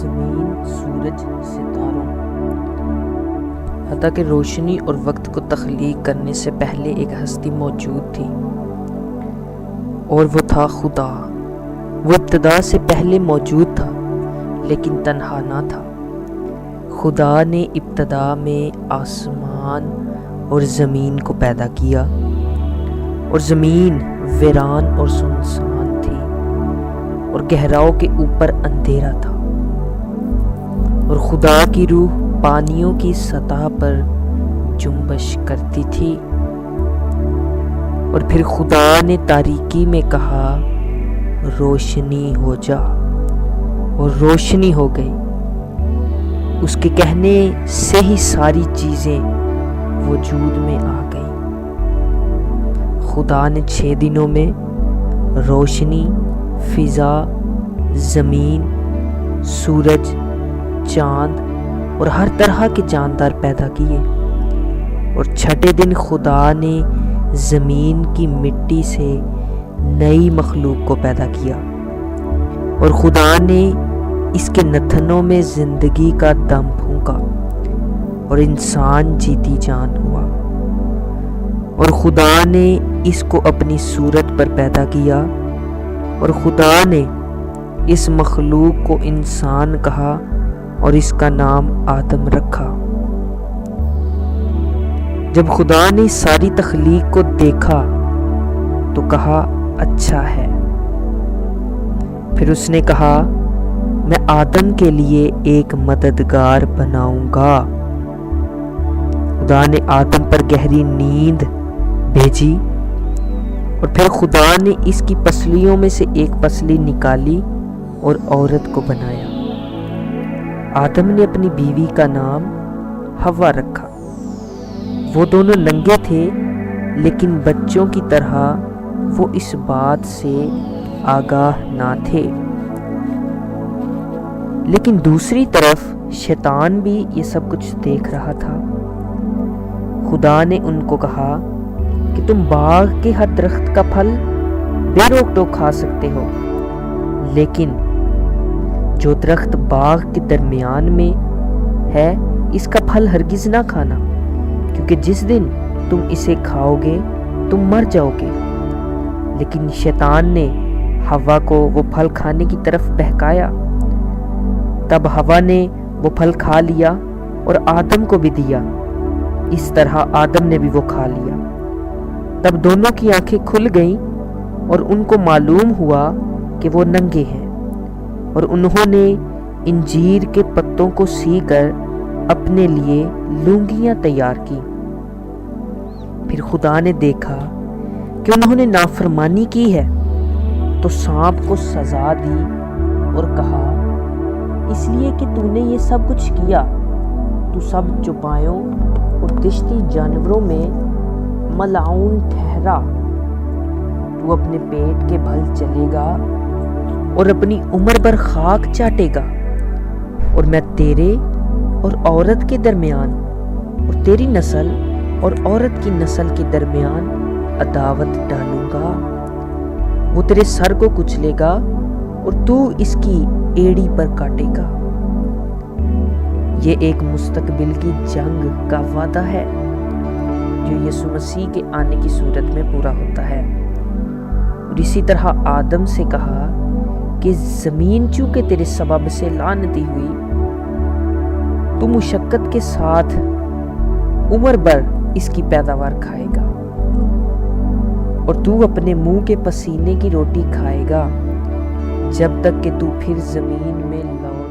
زمین، سورج، ستاروں، حتیٰ کہ روشنی اور وقت کو تخلیق کرنے سے پہلے ایک ہستی موجود تھی، اور وہ تھا خدا۔ وہ ابتدا سے پہلے موجود تھا لیکن تنہا نہ تھا۔ خدا نے ابتدا میں آسمان اور زمین کو پیدا کیا، اور زمین ویران اور سنسان تھی، اور گہراؤں کے اوپر اندھیرا تھا، اور خدا کی روح پانیوں کی سطح پر جنبش کرتی تھی۔ اور پھر خدا نے تاریکی میں کہا، روشنی ہو جا، اور روشنی ہو گئی۔ اس کے کہنے سے ہی ساری چیزیں وجود میں آ گئی۔ خدا نے 6 دنوں میں روشنی، فضا، زمین، سورج، چاند اور ہر طرح کے جاندار پیدا کیے، اور 6 دن خدا نے زمین کی مٹی سے نئی مخلوق کو پیدا کیا، اور خدا نے اس کے نتنوں میں زندگی کا دم پھونکا، اور انسان جیتی جان ہوا۔ اور خدا نے اس کو اپنی صورت پر پیدا کیا، اور خدا نے اس مخلوق کو انسان کہا، اور اس کا نام آدم رکھا۔ جب خدا نے ساری تخلیق کو دیکھا تو کہا، اچھا ہے۔ پھر اس نے کہا، میں آدم کے لیے ایک مددگار بناؤں گا۔ خدا نے آدم پر گہری نیند بھیجی، اور پھر خدا نے اس کی پسلیوں میں سے ایک پسلی نکالی اور عورت کو بنایا۔ آدم نے اپنی بیوی کا نام حوا رکھا۔ وہ دونوں ننگے تھے، لیکن بچوں کی طرح وہ اس بات سے آگاہ نہ تھے۔ لیکن دوسری طرف شیطان بھی یہ سب کچھ دیکھ رہا تھا۔ خدا نے ان کو کہا کہ تم باغ کے ہر درخت کا پھل بے روک ٹوک کھا سکتے ہو، لیکن جو درخت باغ کے درمیان میں ہے اس کا پھل ہرگز نہ کھانا، کیونکہ جس دن تم اسے کھاؤ گے تم مر جاؤ گے۔ لیکن شیطان نے حوا کو وہ پھل کھانے کی طرف بہکایا۔ تب حوا نے وہ پھل کھا لیا اور آدم کو بھی دیا۔ اس طرح آدم نے بھی وہ کھا لیا۔ تب دونوں کی آنکھیں کھل گئیں اور ان کو معلوم ہوا کہ وہ ننگے ہیں، اور انہوں نے انجیر کے پتوں کو سی کر اپنے لیے لونگیاں تیار کی۔ پھر خدا نے دیکھا کہ انہوں نے نافرمانی کی ہے، تو سانپ کو سزا دی اور کہا، اس لیے کہ تو نے یہ سب کچھ کیا، تو سب چوپایوں اور دشتی جانوروں میں ملعون ٹھہرا۔ تو اپنے پیٹ کے بھل چلے گا اور اپنی عمر بھر خاک چاٹے گا، اور میں تیرے اور عورت کے درمیان اور تیری نسل اور عورت کی نسل کے درمیان عداوت ڈالوں گا۔ وہ تیرے سر کو کچلے گا اور تو اس کی ایڑی پر کاٹے گا۔ یہ ایک مستقبل کی جنگ کا وعدہ ہے جو یسوع مسیح کے آنے کی صورت میں پورا ہوتا ہے۔ اور اسی طرح آدم سے کہا کہ زمین چونکہ تیرے سبب سے لعنتی ہوئی، تو مشقت کے ساتھ عمر بھر اس کی پیداوار کھائے گا، اور تو اپنے منہ کے پسینے کی روٹی کھائے گا جب تک کہ تو پھر زمین میں لوٹ